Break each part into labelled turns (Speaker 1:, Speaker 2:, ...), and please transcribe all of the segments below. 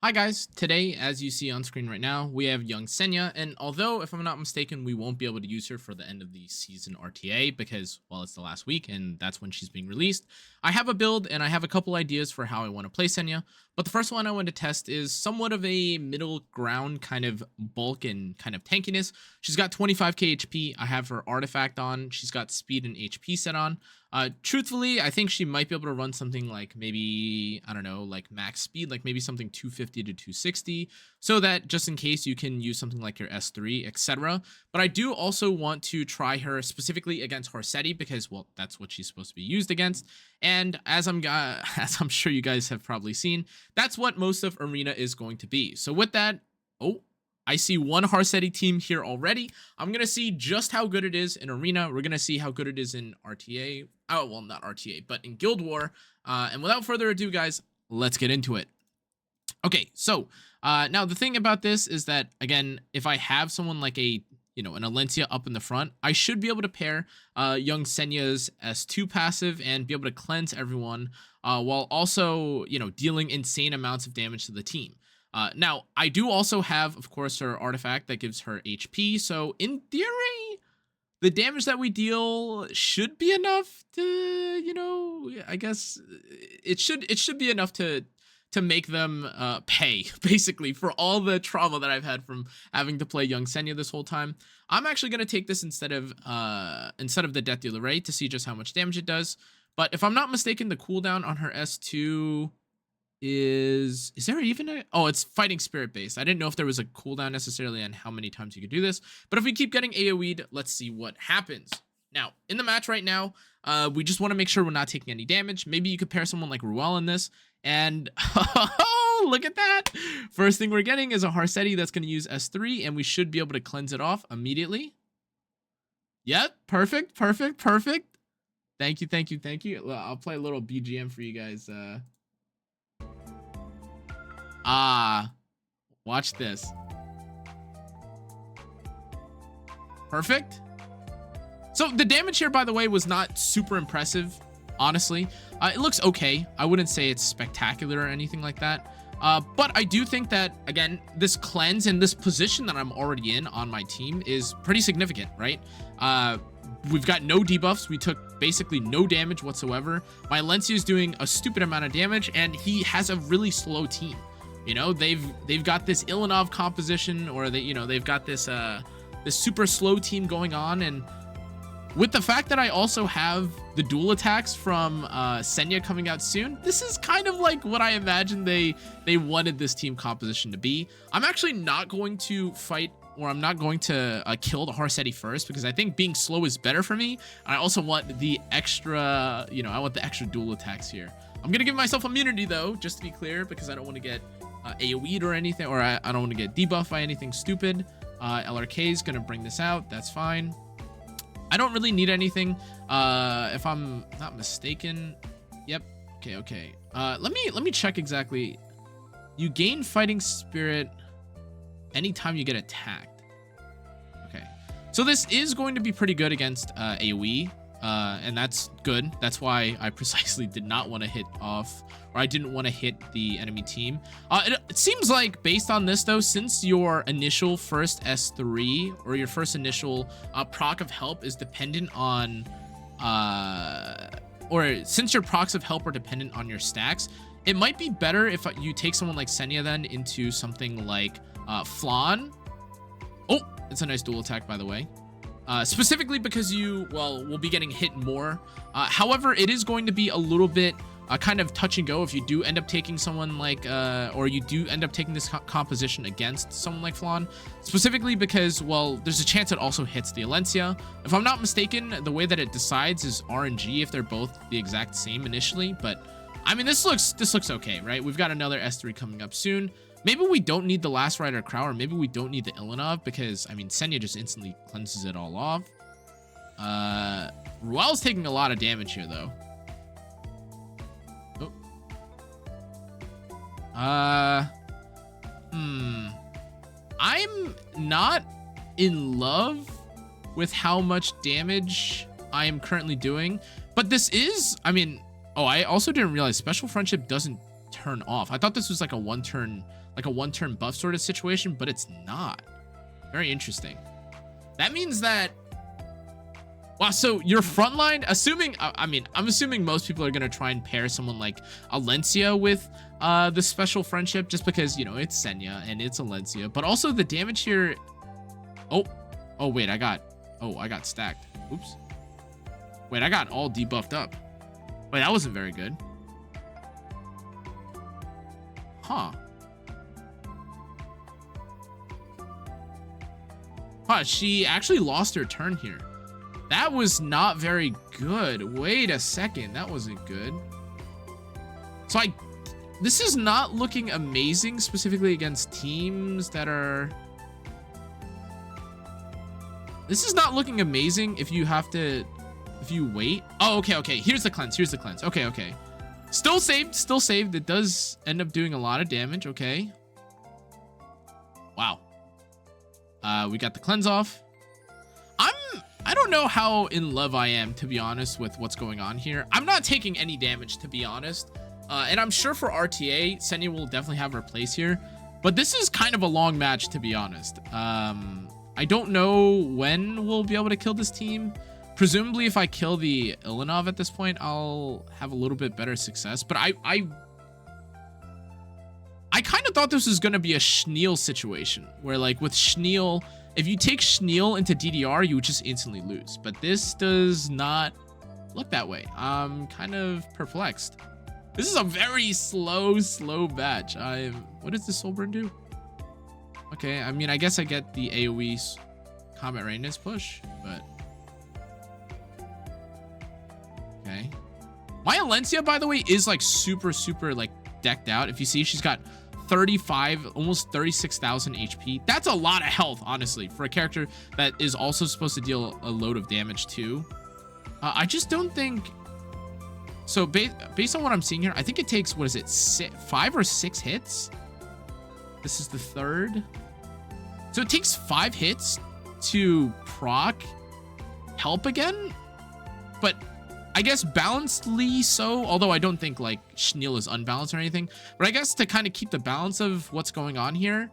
Speaker 1: Hi guys, today as you see on screen right now we have young Senya, and although if I'm not mistaken we won't be able to use her for the end of the season RTA because well it's the last week and that's when she's being released. I have a build and I have a couple ideas for how I want to play Senya, but the first one I want to test is somewhat of a middle ground kind of bulk and kind of tankiness. She's got 25k HP, I have her artifact on, she's got speed and HP set on. Truthfully, I think she might be able to run something like maybe, I don't know, like max speed, like maybe something 250 to 260, so that just in case you can use something like your S3, etc. But I do also want to try her specifically against Horsetti because, well, that's what she's supposed to be used against. And as I'm sure you guys have probably seen, that's what most of Arena is going to be. So with that, I see one Horsetti team here already. I'm going to see just how good it is in Arena. We're going to see how good it is in RTA. Oh, well, not RTA, but in Guild War. And without further ado, guys, let's get into it. Okay, so now the thing about this is that, again, if I have someone like an Alencia up in the front, I should be able to pair young Senya's S2 passive and be able to cleanse everyone while also, dealing insane amounts of damage to the team. Now, I do also have, of course, her artifact that gives her HP. So in theory, the damage that we deal should be enough to, I guess it should be enough to make them pay, basically, for all the trauma that I've had from having to play young Senya this whole time. I'm actually going to take this instead of the Death Dealer Ray to see just how much damage it does. But if I'm not mistaken, the cooldown on her S2 is there even a it's fighting spirit based. I didn't know if there was a cooldown necessarily on how many times you could do this, but if we keep getting AoE'd, let's see what happens. Now in the match right now, we just want to make sure we're not taking any damage. Maybe you could pair someone like Ruel in this, and oh, look at that. First thing we're getting is a Horsetti that's going to use S3, and we should be able to cleanse it off immediately. Yep, perfect. Thank you. I'll play a little BGM for you guys. Watch this. Perfect. So the damage here, by the way, was not super impressive, honestly. It looks okay. I wouldn't say it's spectacular or anything like that. But I do think that, again, this cleanse and this position that I'm already in on my team is pretty significant, right? We've got no debuffs. We took basically no damage whatsoever. My Alencia is doing a stupid amount of damage, and he has a really slow team. They've got this Ilanov composition, or they've got this this super slow team going on, and with the fact that I also have the dual attacks from Senya coming out soon, this is kind of like what I imagined they wanted this team composition to be. I'm actually not going to fight, or I'm not going to kill the Horsetti first, because I think being slow is better for me. I also want the extra, I want the extra dual attacks here. I'm gonna give myself immunity though, just to be clear, because I don't want to get AoE'd or anything, or I don't want to get debuffed by anything stupid. LRK is gonna bring this out. That's fine. I don't really need anything, if I'm not mistaken. Yep. Okay. Let me check exactly. You gain fighting spirit anytime you get attacked. Okay, so this is going to be pretty good against AoE, and that's good. That's why I precisely did not want to hit off, or I didn't want to hit the enemy team. It seems like, based on this though, since your initial first S3 or your first initial proc of help is dependent on or since your procs of help are dependent on your stacks, it might be better if you take someone like Senya then into something like Flan. Oh, it's a nice dual attack, by the way. Specifically because will be getting hit more. However, it is going to be a little bit kind of touch and go if you do end up taking someone like, or you do end up taking this composition against someone like Flan. Specifically because, well, there's a chance it also hits the Alencia. If I'm not mistaken, the way that it decides is RNG if they're both the exact same initially. But I mean, this looks okay, right? We've got another S3 coming up soon. Maybe we don't need the Last Rider Crow, or maybe we don't need the Ilanov, because, I mean, Senya just instantly cleanses it all off. Ruel's taking a lot of damage here, though. Oh. I'm not in love with how much damage I am currently doing, but this is, I mean, oh, I also didn't realize Special Friendship doesn't turn off. I thought this was like a one turn buff sort of situation, but it's not. Very interesting. That means that, wow, so your frontline, assuming, I mean, I'm assuming most people are going to try and pair someone like Alencia with the special friendship, just because, you know, it's Senya and it's Alencia, but also the damage here. Oh, wait, I got stacked. Oops. Wait, I got all debuffed up. Wait, that wasn't very good. Huh. She actually lost her turn here. That was not very good. Wait a second, that wasn't good. So this is not looking amazing, specifically against teams that are... This is not looking amazing if you wait. Oh, okay. Here's the cleanse. Okay. Still saved. It does end up doing a lot of damage. Okay. Wow. We got the cleanse off. I don't know how in love I am, to be honest, with what's going on here. I'm not taking any damage, to be honest. And I'm sure for RTA, Senya will definitely have her place here. But this is kind of a long match, to be honest. I don't know when we'll be able to kill this team. Presumably, if I kill the Ilinov at this point, I'll have a little bit better success. But I kind of thought this was going to be a Schneel situation, where like with Schneel, if you take Schneel into DDR, you would just instantly lose. But this does not look that way. I'm kind of perplexed. This is a very slow batch. What does the Soul Burn do? Okay, I mean, I guess I get the AoE Combat Readiness push, but... Okay. My Alencia, by the way, is like super like decked out. If you see, she's got 35, almost 36,000 HP. That's a lot of health, honestly, for a character that is also supposed to deal a load of damage too. I just don't think... So based on what I'm seeing here, I think it takes, what is it, 5 or 6 hits? This is the third. So it takes 5 hits to proc help again, but I guess balancedly so, although I don't think like Schneel is unbalanced or anything, but I guess to kind of keep the balance of what's going on here,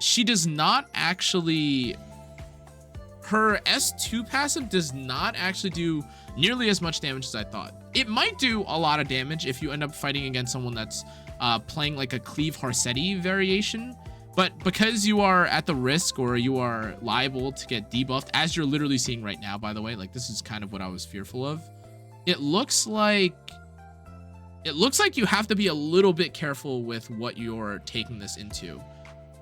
Speaker 1: she does not actually, her S2 passive does not actually do nearly as much damage as I thought. It might do a lot of damage if you end up fighting against someone that's playing like a Cleave Harsetti variation, but because you are at the risk, or you are liable to get debuffed, as you're literally seeing right now, by the way, like this is kind of what I was fearful of. It looks like you have to be a little bit careful with what you're taking this into.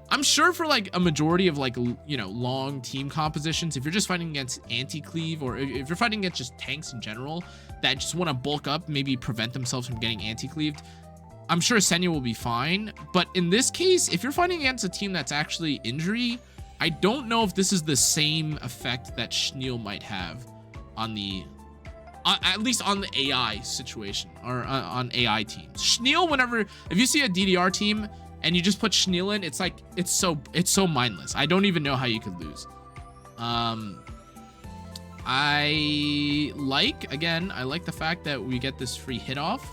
Speaker 1: I'm sure for like a majority of like, you know, long team compositions, if you're just fighting against anti-cleave, or if you're fighting against just tanks in general that just want to bulk up, maybe prevent themselves from getting anti-cleaved, I'm sure Senya will be fine. But in this case, if you're fighting against a team that's actually injury, I don't know if this is the same effect that Schneel might have on the, at least on the AI situation, or on AI teams. Schneel, whenever, if you see a DDR team and you just put Schneel in, it's like, it's so mindless. I don't even know how you could lose. I like the fact that we get this free hit off.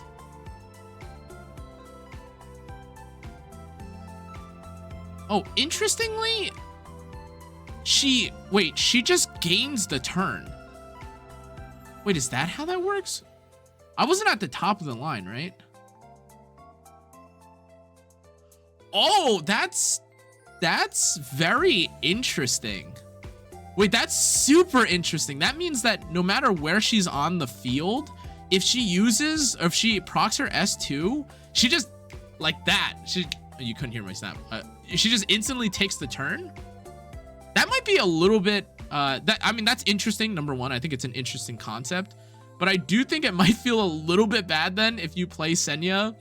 Speaker 1: Oh, interestingly, she just gains the turn. Wait, is that how that works? I wasn't at the top of the line, right? Oh, that's very interesting. Wait, that's super interesting. That means that no matter where she's on the field, if she procs her S2, she just, like that, you couldn't hear my snap. She just instantly takes the turn. That might be a little bit, that's interesting. Number one, I think it's an interesting concept, but I do think it might feel a little bit bad then if you play Senya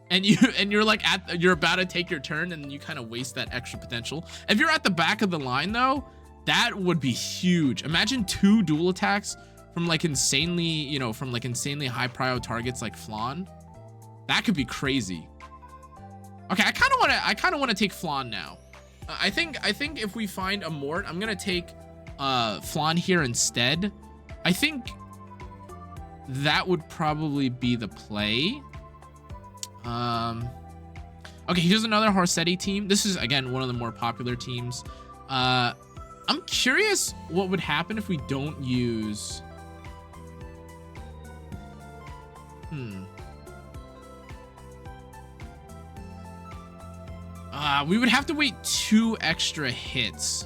Speaker 1: and you're like you're about to take your turn and you kind of waste that extra potential. If you're at the back of the line though, that would be huge. Imagine 2 dual attacks from like insanely high prio targets like Flan. That could be crazy. Okay, I kind of want to take Flan now. I think if we find a Mort, I'm gonna take Flan here instead. I think that would probably be the play. Okay, here's another Harsetti team. This is, again, one of the more popular teams. I'm curious what would happen if we don't use... We would have to wait 2 extra hits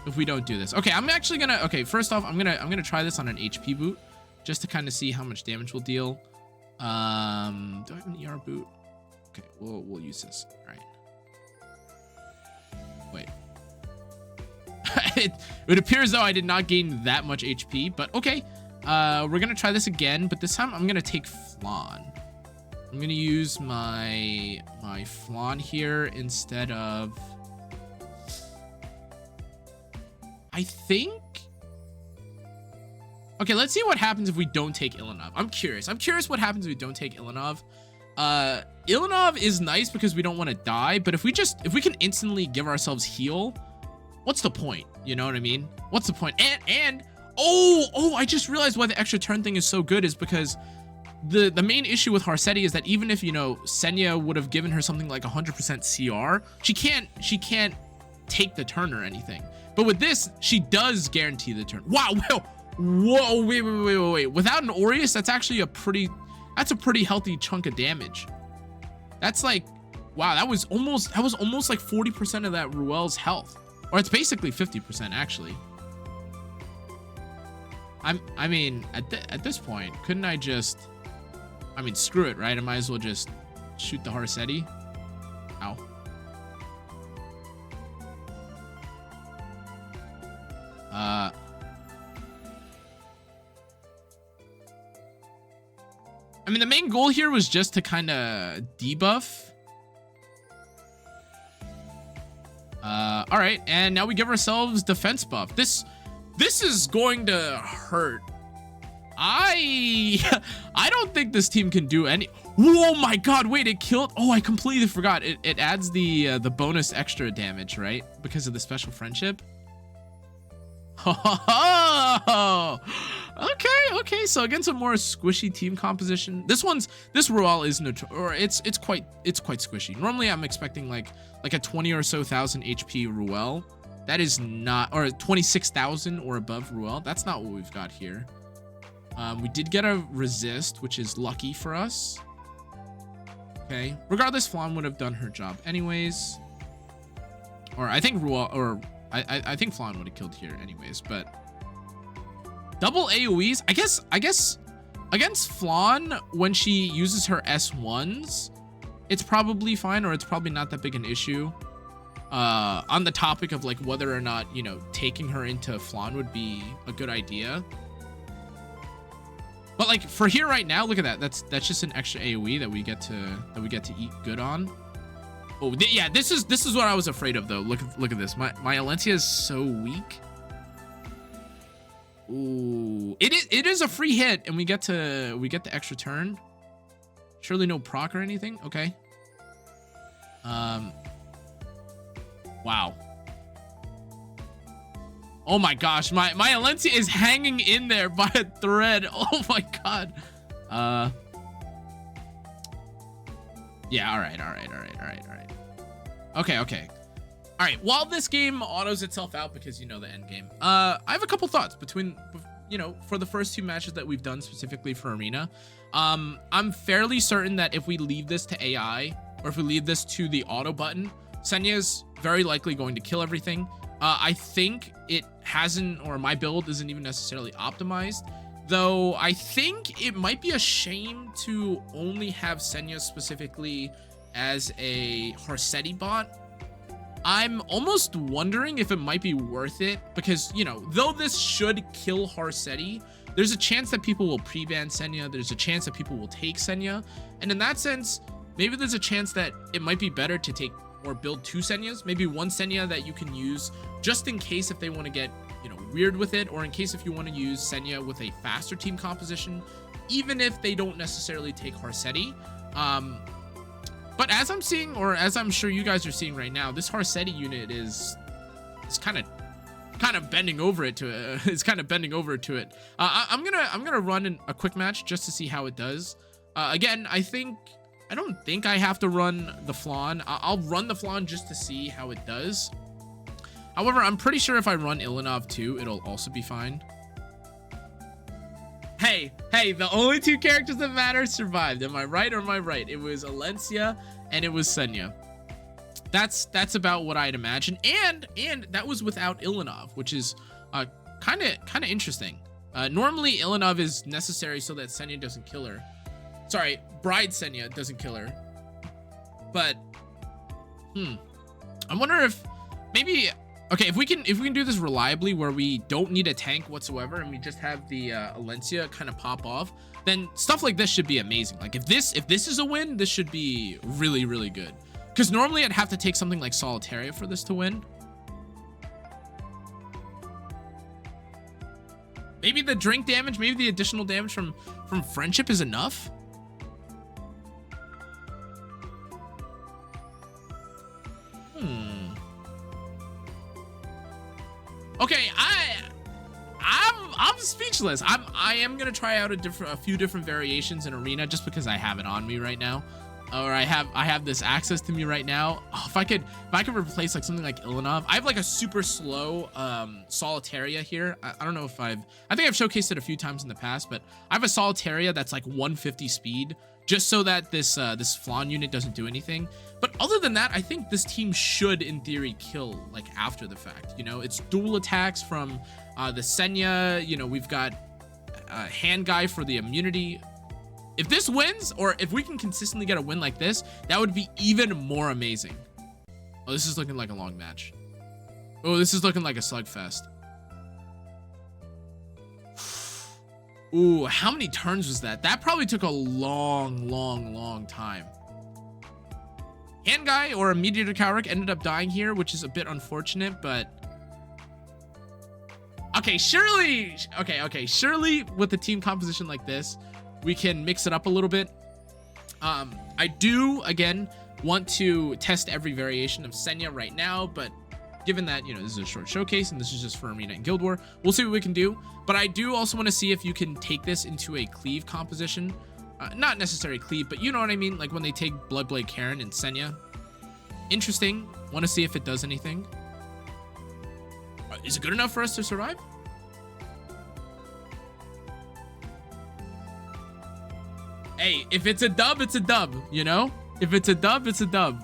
Speaker 1: if we don't do this. Okay, I'm actually gonna... Okay, first off, I'm gonna try this on an HP boot just to kind of see how much damage we'll deal. Do I have an ER boot? Okay, we'll use this. All right. Wait. It appears though I did not gain that much HP, but okay. We're gonna try this again, but this time I'm gonna take Flan. I'm gonna use my Flan here instead of... I think... Okay, let's see what happens if we don't take Ilanov. I'm curious what happens if we don't take Ilanov. Ilanov is nice because we don't want to die, but if we can instantly give ourselves heal, what's the point? You know what I mean? What's the point? And oh, I just realized why the extra turn thing is so good is because the main issue with Harsetti is that even if, you know, Senya would have given her something like 100% CR, she can't take the turn or anything. But with this, she does guarantee the turn. Wow, whoa, wait. Without an Aureus, that's actually a pretty healthy chunk of damage. That's like, wow, that was almost like 40% of that Ruel's health. Or it's basically 50% actually. I mean, at this point, couldn't I just... I mean, screw it, right? I might as well just shoot the Harsetti. Ow. I mean, the main goal here was just to kind of debuff. All right, and now we give ourselves defense buff. This is going to hurt. I don't think this team can do any... Whoa, my God, wait, it killed... Oh, I completely forgot. It adds the bonus extra damage, right? Because of the special friendship. Oh, okay. So against a more squishy team composition, this Ruel is it's quite squishy. Normally, I'm expecting like a 20 or so thousand HP Ruel. That is not, or 26,000 or above Ruel. That's not what we've got here. We did get a resist, which is lucky for us. Okay. Regardless, Flan would have done her job anyways. Or I think Ruel, or I think Flan would have killed here anyways, but double AoEs, I guess against Flan, when she uses her S1s, it's probably fine, or it's probably not that big an issue. On the topic of like whether or not, you know, taking her into Flan would be a good idea. But like for here right now, look at that. That's just an extra AoE that we get to eat good on. Oh yeah, this is what I was afraid of though. Look at this. My Alencia is so weak. Ooh, it is a free hit, and we get the extra turn. Surely no proc or anything. Okay. Wow. Oh my gosh, my Alencia is hanging in there by a thread. Oh my God. Yeah, all right. Okay. All right, while this game autos itself out because you know the end game, I have a couple thoughts between, you know, for the first 2 matches that we've done specifically for Arena. I'm fairly certain that if we leave this to AI, or if we leave this to the auto button, Senya's very likely going to kill everything. I think it hasn't, or my build isn't even necessarily optimized, though I think it might be a shame to only have Senya specifically as a Harsetti bot. I'm almost wondering if it might be worth it because, you know, though this should kill Harsetti, there's a chance that people will pre-ban Senya. There's a chance that people will take Senya. And in that sense, maybe there's a chance that it might be better to take or build 2 Senyas, maybe 1 Senya that you can use just in case if they want to get, you know, weird with it, or in case if you want to use Senya with a faster team composition, even if they don't necessarily take Harsetti. But as I'm seeing, or as I'm sure you guys are seeing right now, this Harsetti unit is kind of bending over it to it. It's kind of bending over to it. I'm gonna run a quick match just to see how it does. Again, I think I don't think I have to run the Flan. I'll run the Flan just to see how it does. However, I'm pretty sure if I run Ilanov too, it'll also be fine. Hey, the only two characters that matter survived. Am I right or am I right? It was Alencia and it was Senya. That's about what I'd imagine. And that was without Ilanov, which is kind of interesting. Normally Ilanov is necessary so that Senya doesn't kill her. Sorry, Bride Senya doesn't kill her. But I wonder if maybe, okay, if we can do this reliably where we don't need a tank whatsoever and we just have the Alencia kind of pop off, then stuff like this should be amazing. Like if this is a win, this should be really, really good. Because normally I'd have to take something like Solitaria for this to win. Maybe the drink damage, maybe the additional damage from friendship is enough. Okay, I'm speechless. I am gonna try out a few different variations in Arena just because I have it on me right now, or I have this access to me right now. Oh, if I could replace like something like Ilanov. I have like a super slow Solitaria here. I don't know if I think I've showcased it a few times in the past, but I have a Solitaria that's like 150 speed just so that this Flan unit doesn't do anything. But other than that, I think this team should, in theory, kill like after the fact. You know, it's dual attacks from the Senya. You know, we've got Hand Guy for the immunity. If this wins, or if we can consistently get a win like this, that would be even more amazing. Oh, this is looking like a long match. Oh, this is looking like a slugfest. Ooh, how many turns was that? That probably took a long time. Hand Guy or a Meteor Cowrick ended up dying here, which is a bit unfortunate, but okay, surely with a team composition like this, we can mix it up a little bit. I do again want to test every variation of Senya right now, but given that, you know, this is a short showcase and this is just for Arena and Guild War, we'll see what we can do. But I do also want to see if you can take this into a cleave composition. Not necessarily cleave, but you know what I mean? Like when they take Bloodblade Karen and Senya. Interesting. Want to see if it does anything. Is it good enough for us to survive? Hey, if it's a dub, it's a dub, you know? If it's a dub, it's a dub.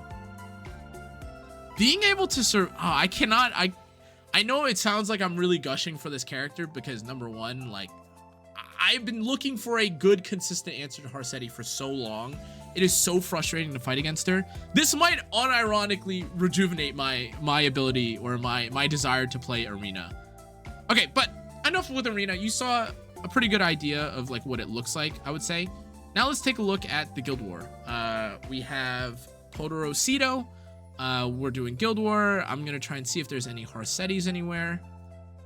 Speaker 1: Being able to I cannot, I know it sounds like I'm really gushing for this character because number one, like, I've been looking for a good, consistent answer to Harsetti for so long. It is so frustrating to fight against her. This might unironically rejuvenate my ability or my desire to play Arena. Okay, but enough with Arena. You saw a pretty good idea of like what it looks like, I would say. Now let's take a look at the Guild War. We have Podorosito. We're doing Guild War. I'm gonna try and see if there's any Harsettis anywhere.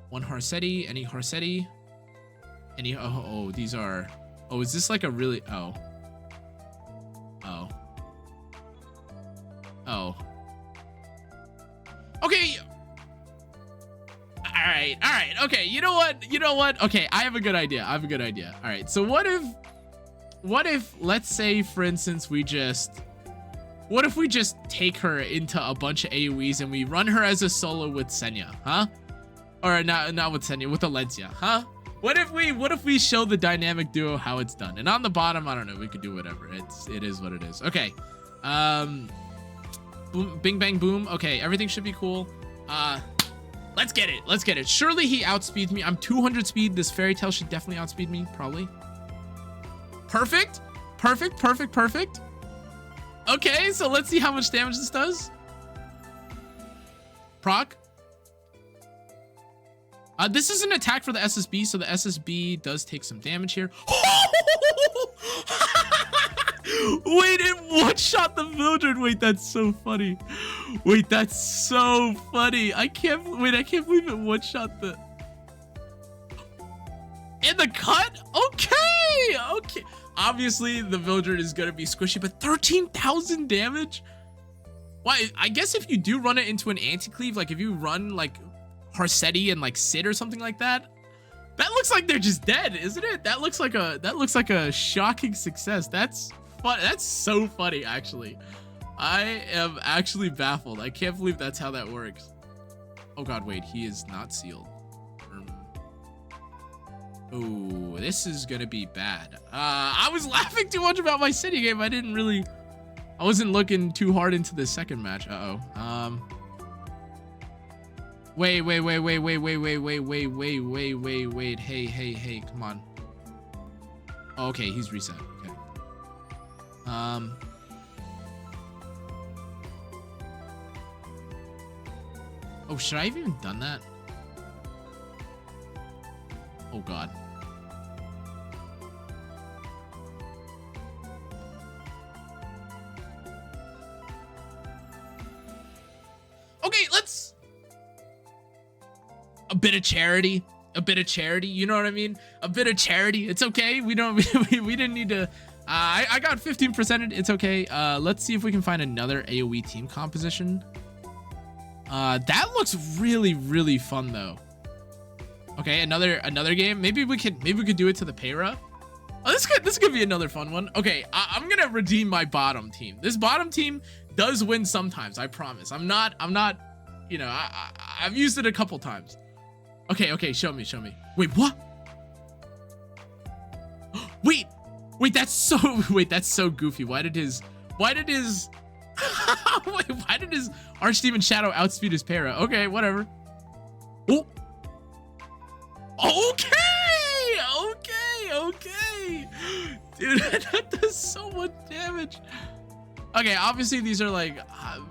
Speaker 1: One Harsetti, any Harsetti? Any, oh, these are, oh, is this like a really, oh. Okay. All right. Okay. You know what? Okay. I have a good idea. All right. So what if, let's say, for instance, what if we just take her into a bunch of AoEs and we run her as a solo with Senya, huh? Or not with Senya, with Alencia, huh? What if we show the dynamic duo how it's done? And on the bottom, I don't know, we could do whatever. It is what it is. Okay. Boom, bing, bang, boom. Okay, everything should be cool. Let's get it. Surely he outspeeds me. I'm 200 speed. This fairy tale should definitely outspeed me, probably. Perfect. Okay, so let's see how much damage this does. Proc. This is an attack for the SSB, so the SSB does take some damage here. Wait, it one-shot the Mildred. Wait, that's so funny. I can't believe it one-shot the... In the cut? Okay. Obviously, the Mildred is gonna be squishy, but 13,000 damage? Why, I guess if you do run it into an anti-cleave, like if you run like Harsetti and like Sid or something like that, that looks like they're just dead, isn't it? That looks like a shocking success. That's funny. That's so funny, actually. I am actually baffled. I can't believe that's how that works. Oh god, wait, he is not sealed. Oh, this is gonna be bad. I was laughing too much about my Senya game. I wasn't looking too hard into the second match. Wait. Hey, come on. Oh, okay, he's reset. Okay. Oh, should I have even done that? Oh god. Okay, let's a bit of charity, you know what I mean? A bit of charity. It's okay. We didn't need to I got 15%. It's okay. Let's see if we can find another AoE team composition. That looks really fun though. Okay, another game. Maybe we could do it to the Payra. Oh, this could be another fun one. Okay, I'm gonna redeem my bottom team. This bottom team does win sometimes. I promise. I'm not. You know, I've used it a couple times. Okay. Show me. Wait, what? Wait. That's so goofy. Why did his Archdemon Shadow outspeed his Para? Okay, whatever. Oh. Okay. Dude, that does so much damage. Okay, obviously these are like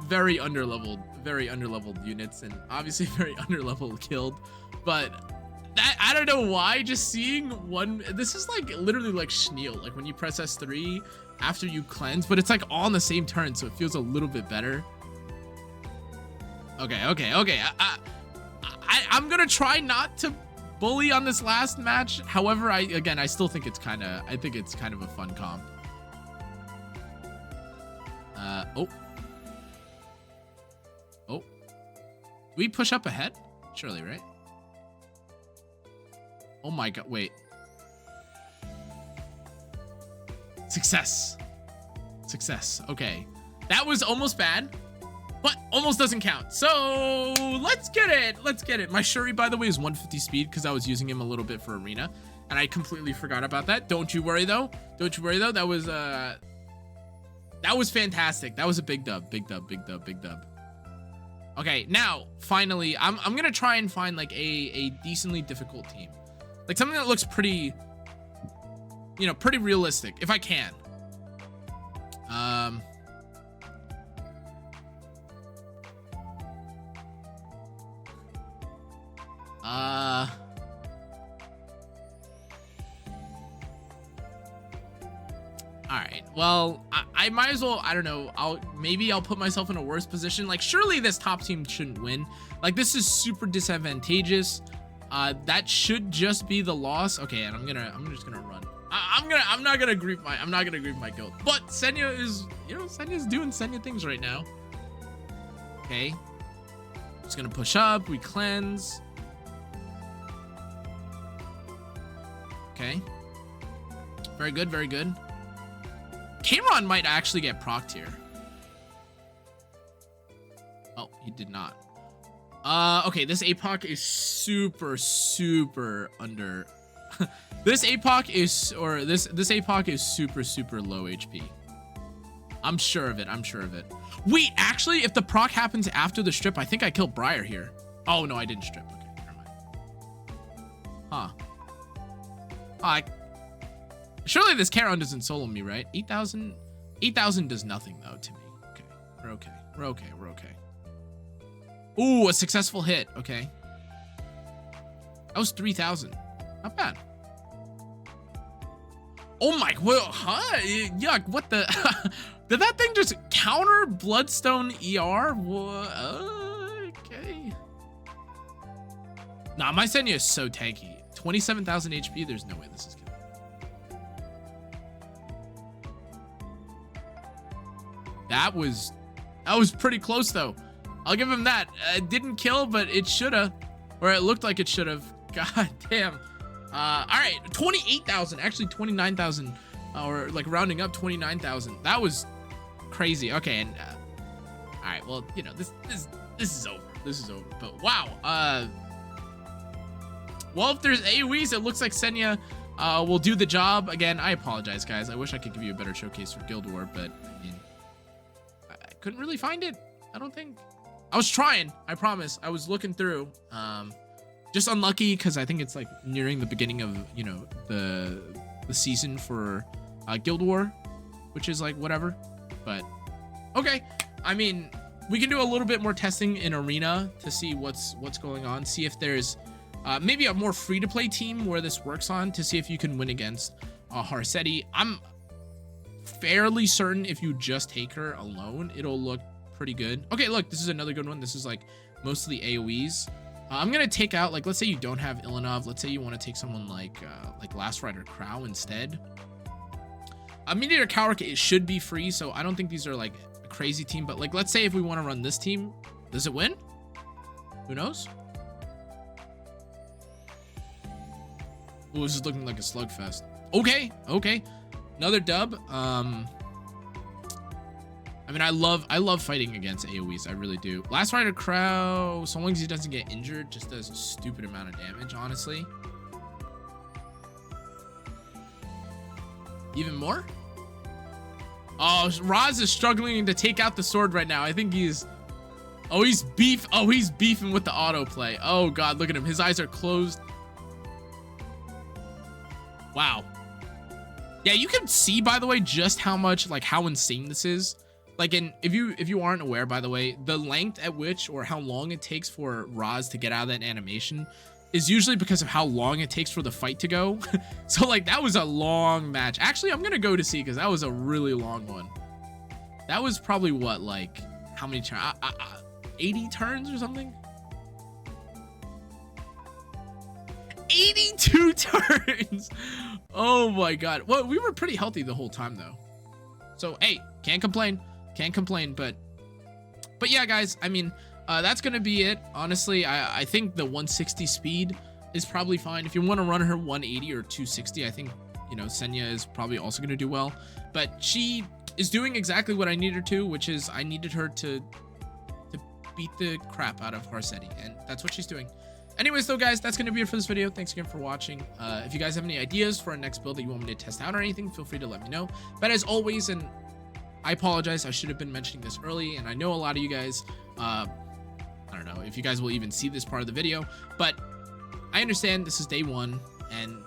Speaker 1: very underleveled units, and obviously very underleveled killed. But that, I don't know why, just seeing one, this is like literally like Schneel, like when you press S3 after you cleanse, but it's like all on the same turn, so it feels a little bit better. Okay. I'm gonna try not to bully on this last match. However, I still think it's kind of a fun comp. Oh. We push up ahead? Surely, right? Oh my god, wait. Success. Okay. That was almost bad, but almost doesn't count. So let's get it. My Shuri, by the way, is 150 speed because I was using him a little bit for arena, and I completely forgot about that. Don't you worry though. That was fantastic. That was a big dub. Okay, now finally, I'm gonna try and find like a decently difficult team, like something that looks pretty, pretty realistic if I can. All right, well, I might as well, I don't know, maybe I'll put myself in a worse position. Like, surely this top team shouldn't win. Like, this is super disadvantageous. That should just be the loss. Okay, and I'm just gonna run. I'm not gonna grieve my guilt. But Senya is, Senya's doing Senya things right now. Okay, just gonna push up. We cleanse. Okay, very good. Cameron might actually get procced here. Oh, he did not. Okay, this APOC is super under. This APOC is super low HP. I'm sure of it. Wait, actually, if the proc happens after the strip, I think I killed Briar here. Oh no, I didn't strip. Okay, never mind. Huh. Surely this Charon doesn't solo me, right? 8,000 does nothing though to me. Okay, we're okay. Ooh, a successful hit. Okay, that was 3,000. Not bad. Oh my, well, huh? Yuck, what the? Did that thing just counter Bloodstone ER? What? Okay. Nah, my Senya is so tanky. 27,000 HP, there's no way this is killing. That was pretty close though. I'll give him that. It didn't kill, but it shoulda, or it looked like it should have. God damn. All right, 28,000, actually 29,000 or like rounding up 29,000. That was crazy. Okay, and all right, well, you know, this is over. This is over. But wow. Well, if there's AoEs, it looks like Senya will do the job. Again, I apologize, guys. I wish I could give you a better showcase for Guild War, but I mean, I couldn't really find it. I don't think. I was trying. I promise. I was looking through. Just unlucky because I think it's like nearing the beginning of, you know, the season for Guild War, which is like whatever. But okay. I mean, we can do a little bit more testing in Arena to see what's going on. See if there's maybe a more free-to-play team where this works on, to see if you can win against Harsetti. I'm fairly certain if you just take her alone, it'll look pretty good. Okay, look, this is another good one. This is like mostly AoEs. I'm gonna take out, like, let's say you don't have Ilanov. Let's say you want to take someone like Last Rider Crow instead. Meteor Cowrick, it should be free, so I don't think these are like a crazy team. But like, let's say if we want to run this team, does it win? Who knows? Oh, this is looking like a slugfest. Okay, okay, another dub. I mean, I love fighting against AoEs. I really do. Last Rider Crow, so long as he doesn't get injured, just does a stupid amount of damage, honestly. Even more? Oh, Raz is struggling to take out the sword right now. I think he's... Oh, he's beefing with the autoplay. Oh, God, look at him. His eyes are closed. Wow. Yeah, you can see, by the way, just how much, like, how insane this is. Like, if you aren't aware, by the way, the length at which, or how long it takes for Raz to get out of that animation is usually because of how long it takes for the fight to go. So, like, that was a long match. Actually, I'm gonna go to see, because that was a really long one. That was probably, what, like, how many turns? 80 turns or something? 82 turns! Oh my God. Well, we were pretty healthy the whole time, though. So, hey, can't complain. Can't complain, but yeah, guys, I mean, that's gonna be it. Honestly, I think the 160 speed is probably fine. If you want to run her 180 or 260, I think, you know, Senya is probably also gonna do well. But she is doing exactly what I need her to, which is I needed her to beat the crap out of Harsetti, and that's what she's doing. Anyways, though, guys, that's gonna be it for this video. Thanks again for watching. If you guys have any ideas for a next build that you want me to test out or anything, feel free to let me know. But as always, and I apologize, I should have been mentioning this early, and I know a lot of you guys, I don't know if you guys will even see this part of the video, but I understand this is day one, and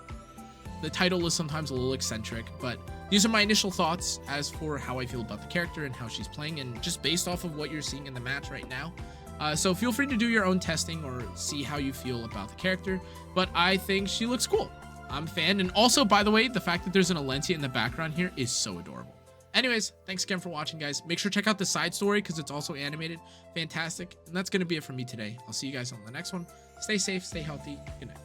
Speaker 1: the title is sometimes a little eccentric, but these are my initial thoughts as for how I feel about the character and how she's playing, and just based off of what you're seeing in the match right now. So feel free to do your own testing or see how you feel about the character, but I think she looks cool. I'm a fan, and also, by the way, the fact that there's an Alentia in the background here is so adorable. Anyways, thanks again for watching, guys. Make sure to check out the side story because it's also animated. Fantastic. And that's going to be it for me today. I'll see you guys on the next one. Stay safe, stay healthy. Good night.